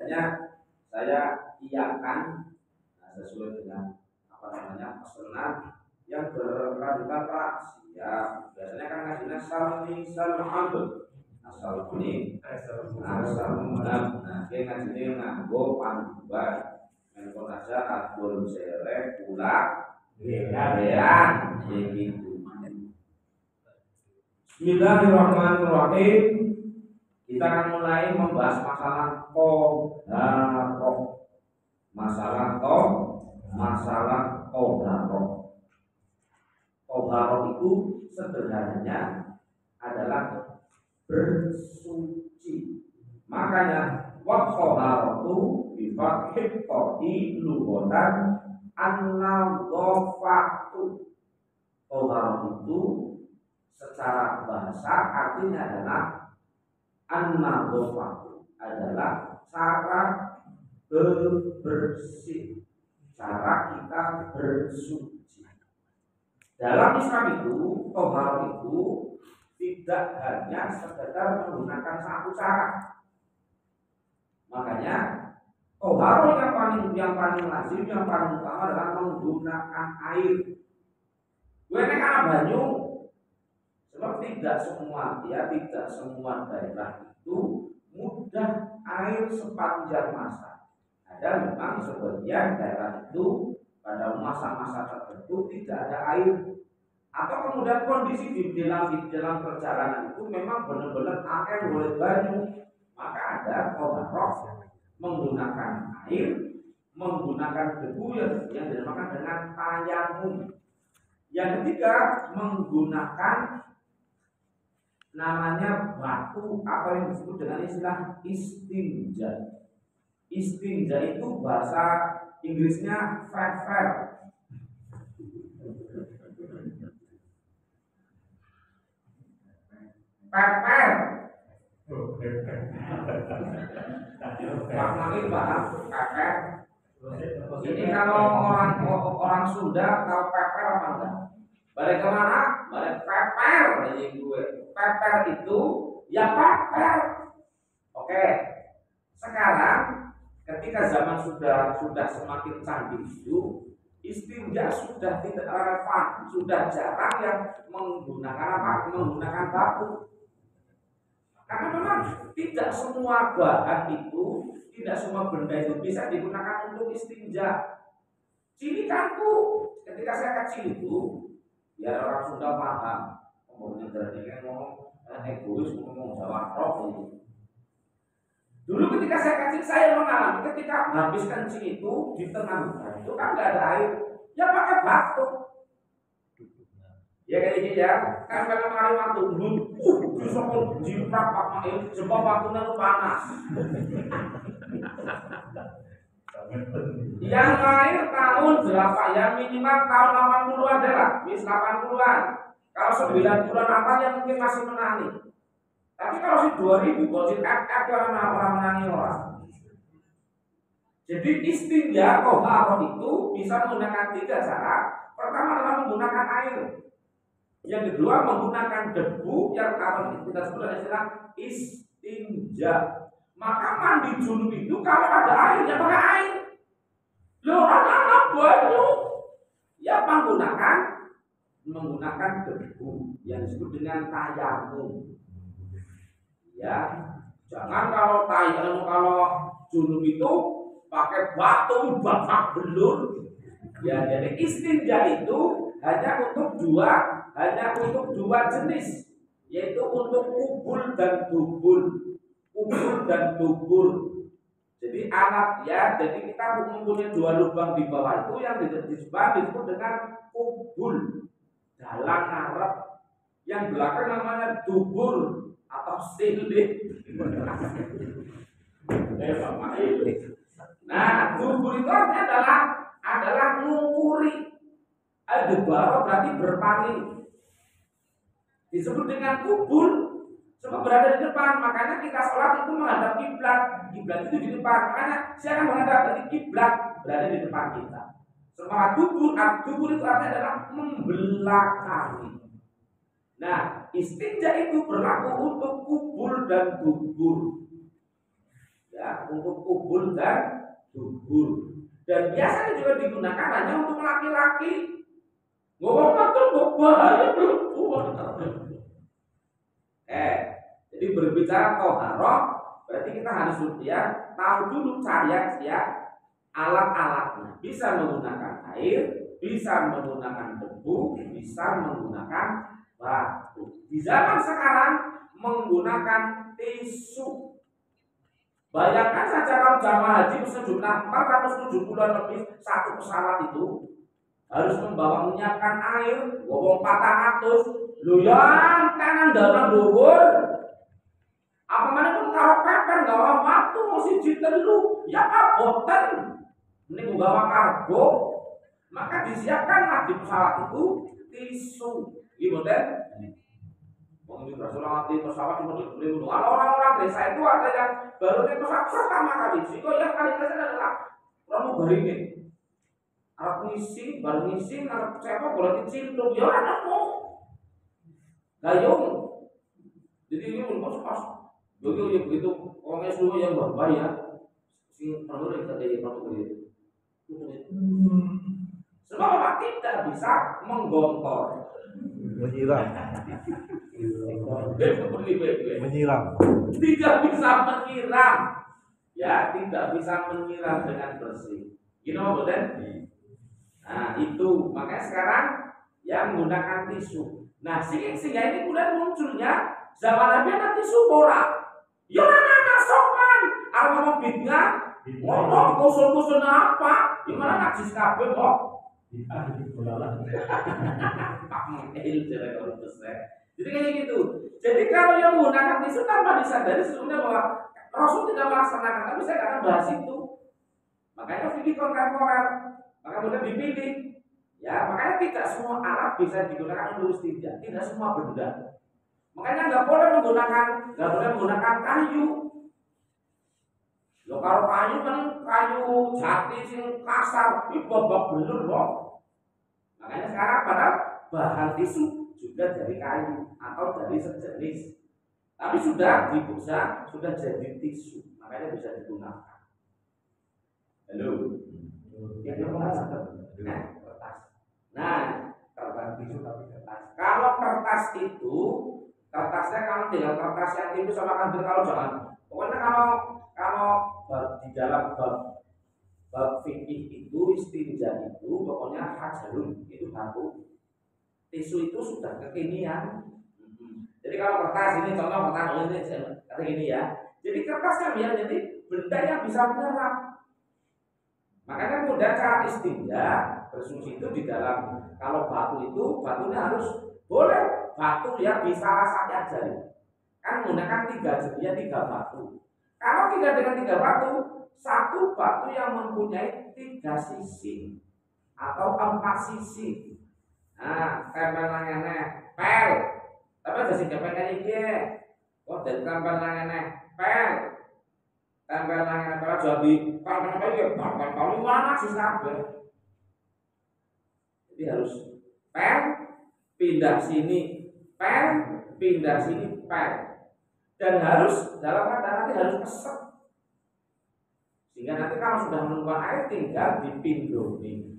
biasanya saya iakan sesuai dengan pesanan yang berkelanjutan Pak. Siap. Biasanya kan ngajinya salmi salhamd. Asal ini asal menang. Nah, dia ngajinya nganggo panduan. Handphone aja atur serek pula bean begitu. Bismillahirrahmanirrahim. Kita akan mulai membahas masalah qadharah. Masalah qadharah. Qadharah itu sederhananya adalah bersuci. Makanya waqaharatu bi fathil qadi lughatan an-nadhafatu. Qadharah itu secara bahasa artinya adalah an-nadhafatu, adalah cara bersih, cara kita bersuci. Dalam Islam itu, thaharah itu tidak hanya sekedar menggunakan satu cara. Makanya thaharah yang paling lazim, yang paling utama adalah menggunakan air. Gue nek ana banyu, sebab tidak semua daerah itu mudah air sepanjang masa. Ada memang sebagian daerah itu pada masa-masa tertentu tidak ada air, atau kemudian kondisi di dalam perjalanan itu memang benar-benar air oleh banyu, maka ada thaharah menggunakan air, menggunakan debu yang dinamakan dengan tayamum. Yang ketiga menggunakan namanya batu, apa yang disebut dengan istilah istinja. Istinja itu bahasa Inggrisnya fever. Peper. Maknanya paham peper. Ini kalau orang Sunda tahu peper apa enggak? Balik kemana? Balik peper. Ini gue. Peper itu ya peper. Oke. Sekarang ketika zaman sudah semakin canggih itu, istinja sudah tidak relevan, sudah jarang yang menggunakan apa? Menggunakan batu. Karena memang tidak semua bahan itu, tidak semua benda itu bisa digunakan untuk istinja. Cilikanku, ketika saya kecil itu, biar orang Sunda paham, ngomongnya dari ngomong egois, ngomong Jawa roh ini. Dulu ketika saya kecil, saya mengalami ketika habis kencing itu di tengah hutan itu kan nggak ada air, ya pakai batu. Ya kayak gini ya, kan kalau hari waktu dulu, disokong jiprak pakai sebab waktunya itu panas. Yang lahir tahun berapa ya, minimal tahun 80 adalah, bis 80-an. Kalau 90-an apa yang mungkin masih menangi. Tapi kalau si 2000, kalau si FF orang menangi orang. Jadi istinja thaharah itu bisa menggunakan 3 cara. Pertama adalah menggunakan air. Yang kedua menggunakan debu yang kita sebut istilah istinja. Maka mandi junub itu kalau ada airnya pakai air. Loh orang banyu ya menggunakan debu yang disebut dengan tayamum. Ya, jangan kalau junub itu pakai batu bakar belur. Ya, jadi istinja itu hanya untuk dua jenis, yaitu untuk kubul dan dubur. Jadi alat ya, jadi kita mempunyai 2 lubang di bawah itu yang disebut dengan kubul. Dalam Arab yang belakang namanya dubur atau silik. Nah, dubur itu adalah ngukuri. Al-Dubara berarti berpaling. Disebut dengan kubul sebab berada di depan, makanya kita sholat itu menghadap kiblat. Kiblat itu di depan, makanya saya akan menghadap dari kiblat berada di depan kita. Sementara dubur itu artinya adalah membelakangi. Nah, istinja itu berlaku untuk kubul dan dubur. ya, untuk kubul dan dubur. Dan biasanya juga digunakan hanya untuk laki-laki. Ngomong betul bahaya belum. Jadi berbicara toharoh berarti kita harus tahu dulu ya alat-alatnya. Bisa menggunakan air, bisa menggunakan debu, bisa menggunakan batu. Di zaman sekarang menggunakan tisu. Bayangkan saja kalau jamaah haji sejumlah 470 lebih satu pesawat itu harus menyiapkan air, ngomong 400, lu yang tangan dalam dhuwur. Apa mana pun karo peper gawa waktu mesti telu, ya aboten. Ini gawa kargo, maka disiapkanlah di pesawat itu tisu, gitu kan? Pengunjung Rasulullah di pesawat cuma dibeli dulu. Kalau orang-orang desa itu ada yang baru naik pesawat pertama kali, sehingga yang kali itu adalah orang beringin. Arab ngisi, baru ngisi, Arab siapa boleh dicintum, ya orang mau gayung. Jadi ini menurut pas begitu orangnya semua yang berbahaya, sing perlu kita jadi protokol. Sebab apa tidak bisa menggontor, menyiram, tidak bisa menyiram, ya tidak bisa menyiram dengan bersih. Gini apa betul? Nah itu makanya sekarang yang menggunakan tisu. Nah sehingga ini kemudian munculnya zaman Nabi ada tisu borak. Ya anak sopan, kalau ngomong bidnya, ngomong kusul-kusul apa? Gimana najis kabeh kok? Jadi kayak gitu. Jadi kalau yang menggunakan tisu tanpa disadari sebenarnya bahwa Rasul tidak melaksanakan, tapi saya akan bahas itu. Makanya fikih kontemporer, maka kemudian dipilih. Ya, makanya tidak semua alat bisa digunakan untuk istinja, tidak semua benda. Makanya nggak boleh menggunakan kayu. Lo kalau kayu kan kayu jati sing kasar, ini babak belur loh. Makanya sekarang pada bahan tisu juga dari kayu atau dari sejenis. Tapi sudah dibusa, sudah jadi tisu, makanya bisa digunakan. Halo, yang kertas. Nah, kertas tisu tapi kertas. Kalau kertas itu kertasnya kalau dengan kertas yang tipis sama kantil kalau jangan. Pokoknya kalau di dalam bab fikih itu istinja itu pokoknya hajarun itu batu. Tisu itu sudah kekinian. Jadi kalau kertas ini contoh kertas ini kata gini ya. Jadi kertasnya biar jadi benda yang bisa menyerap. Makanya kemudian cara istinja bersuci itu di dalam kalau batu itu batunya harus boleh batu yang bisa rasanya jari. Kan menggunakan 3 jenis 3 batu. Kalau tidak dengan 3 batu, 1 batu yang mempunyai 3 sisi atau 4 sisi. Nah, tempel nangene pel. Tapi ada sing tempel iki. Oh, dan tempel nangene pel. Tempel nangene pel jadi kalau iki kalau mana sih kabeh. Jadi harus pel pindah sini, pel pindah sini, pel. Dan harus dalam keadaan nanti harus kesep. Sehingga nanti kalau sudah menemukan air tinggal dipindoni.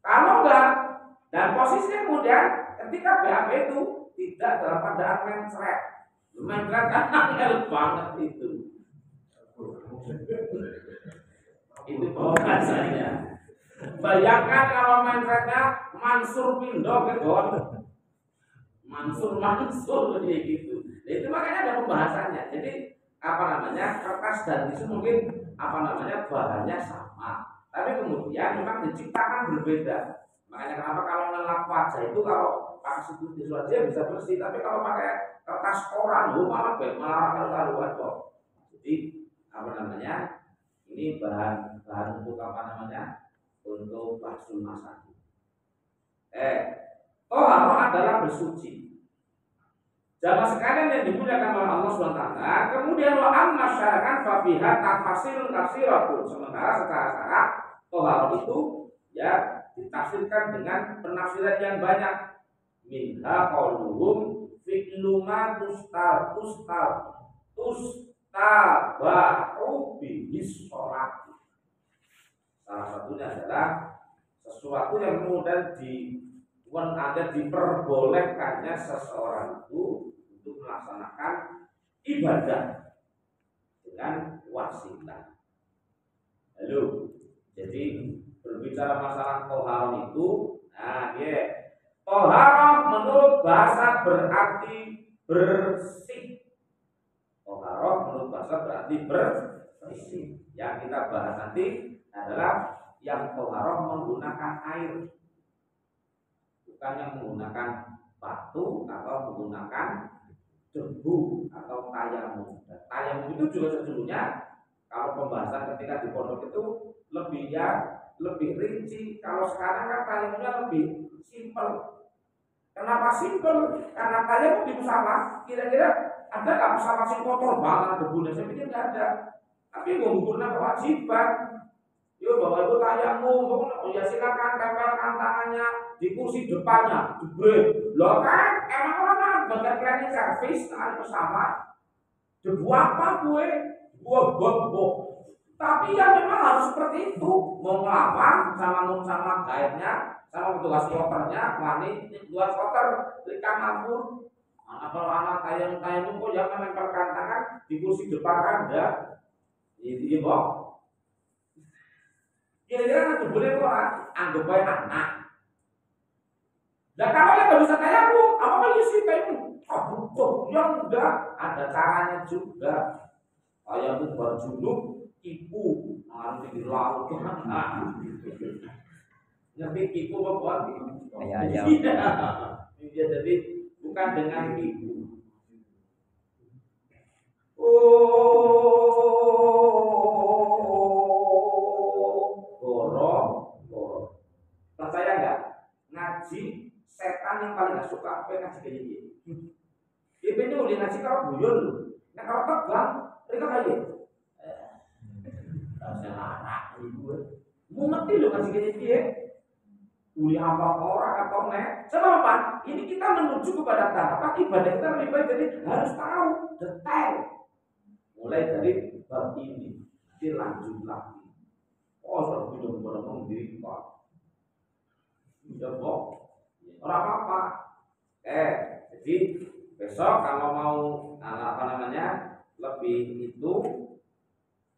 Kalau enggak, dan posisinya kemudian ketika BAB itu tidak dalam keadaan mencret. Mencret kan angel banget itu. Itu bahasanya. Bayangkan kalau mencretnya Mansur Pindo gitu. Mansur kayak gitu. Nah, itu makanya ada pembahasannya. Jadi apa namanya kertas dan tisu mungkin apa namanya bahannya sama, tapi kemudian memang diciptakan berbeda. Makanya kenapa kalau ngelap wajah itu kalau pakai tisu aja bisa bersih, tapi kalau pakai kertas koran, malah karuan kok. Jadi apa namanya ini bahan untuk apa namanya untuk basul masak. Toharoh adalah bersuci. Jamaah sekalian yang dimuliakan oleh Allah SWT. Kemudian wa amma syarakan fabiha tafsirun tafsiratun. Sementara secara syarat toharoh itu ya ditafsirkan dengan penafsiran yang banyak. Minha qauluhum fi'lu ma tus tabahu bihis sholat. Salah satunya adalah sesuatu yang kemudian ada diperbolehkannya seseorang itu untuk melaksanakan ibadah dengan wasilah. Lalu, jadi berbicara masalah toharoh itu, toharoh menurut bahasa berarti bersih. Toharoh menurut bahasa berarti bersih. Yang kita bahas nanti adalah yang toharoh menggunakan air, bukan yang menggunakan batu atau menggunakan debu atau tayamum. Tayamum itu juga sesungguhnya kalau pembahasan ketika di pondok itu lebih rinci. Kalau sekarang kan tayamumnya lebih simpel. Kenapa simpel? Karena tayamum di musafah kira-kira ada nggak musafah sing kotor banget debunya? Saya pikir nggak ada. Tapi mengukurnya kewajiban. Yo bapak ibu tayamum, ya silakan tempelkan tangannya di kursi depannya, jebret. Loh kan, emang orang bagian cleaning service hari pesawat. Debu apa gue? Gua bobok. Tapi ya memang harus seperti itu. Mau ngelapang sama guide-nya, sama petugas kopernya, wani petugas koper di kamar pun. Kalau anak tayamum kok jangan menempelkan tangan di kursi depan Anda. Ini bok. Kira-kira nanti boleh orang anggap baik anak. Dan kalau yang nggak bisa tayamum, apa lagi sih tayamum? Butuh yang enggak ada caranya juga. Tayamum berjuluk ibu nanti di laut kan. Ngerti ibu apa? Iya. Jadi bukan dengan ibu. Percaya nggak? Ngaji setan yang paling nggak suka apa yang ngaji kayak gini. Dia punya udah ngaji kalau buyon loh. Nah kalau tegang, mereka kayak saya anak ibu. Mau ngerti loh ngaji kayak gini. Uli apa orang atau nek? Sebab apa? Ini kita menuju kepada tahapan ibadah kita lebih baik, jadi harus tahu detail. Mulai dari bab ini, dilanjut lagi. Oh, sudah punya beberapa diri pak. Sudah kok, orang apa? Jadi besok kalau mau lebih itu,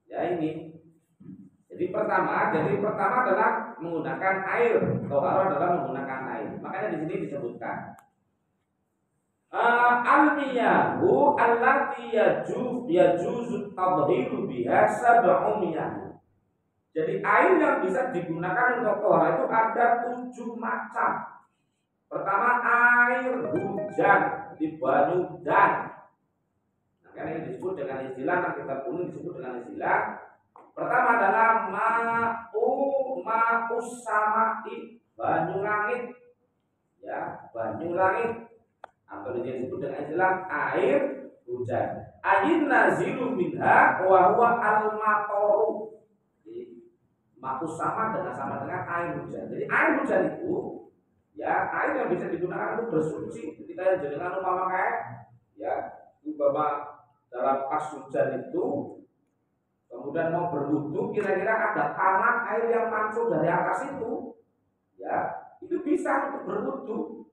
ya ini. Jadi pertama adalah menggunakan air. Toharoh adalah menggunakan air. Makanya di sini disebutkan al-miyahu allati yajuzu tadhiru biha sab'u miyah. Jadi air yang bisa digunakan untuk toharoh itu ada 7 macam. Pertama air hujan di banyu dan. Nah, karena ini disebut dengan istilah, nah kita kuning disebut dengan istilah. Pertama adalah ma'us samai, banyu langit. Ya, banyu langit. Atau disebut dengan istilah air hujan. Air nazilu minha wa huwa al-matoru. Ma'us sama dengan air hujan. Jadi air hujan itu ya air yang bisa digunakan untuk bersuci. Ketika jenengan umpama kayak ya umpama dalam pas hujan itu kemudian mau berwudu, kira-kira ada tanah air yang mancur dari atas itu, ya itu bisa untuk berwudu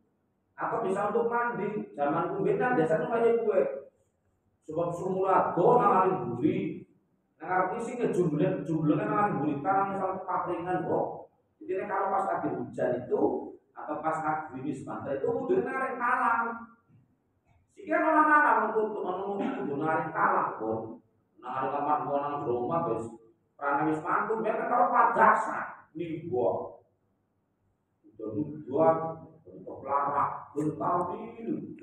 atau bisa untuk mandi. Zaman kumbina biasanya kayak gue, sebab semula do nangarin buri, nangarin isi ngejumlah nangarin buri tanah misalnya papringan kok. Jadi kalau pas lagi hujan itu atau pas lagi gerimis pantai itu udah nangarin talang. Sekian orang-orang untuk nangarin talang kok. Nah, ada kamar gua nang rumah guys. Karena wis mantu mereka taruh padasa nih gua. Jadi gua untuk larak bentar ini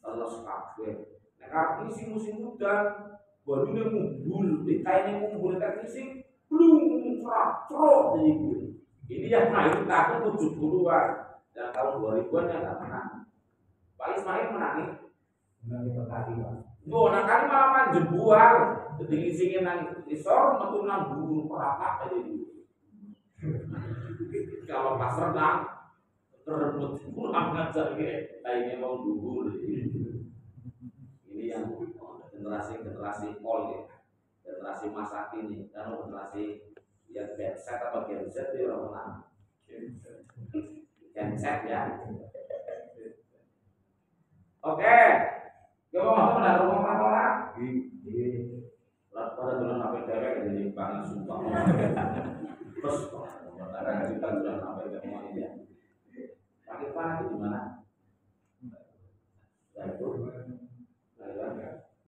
terus kabeh. Nek isi musim hujan, bajunya ngumpul, kainnya ngumpul isi belum cerot jadi gue. Ini yang main tahun 70-an dan tahun 2000-an yang enggak pernah. Pak Ismail menangis. Menangis berkali, Pak. Nah kali malah manjur buang, jadi isingin nang isor, metu nang buru peratak aja dulu. Kalau pas renang, terbut pulang ngajar kayak kayaknya mau dubur. Ini yang generasi old ya, generasi masa kini, dan generasi ya Gen Z atau Gen Z itu orang mana? Gen Z ya. Oke, coba mau pada rumah orang. Pada bulan sampai dewek jadi banget sumpah. Terus orang kita sudah sampai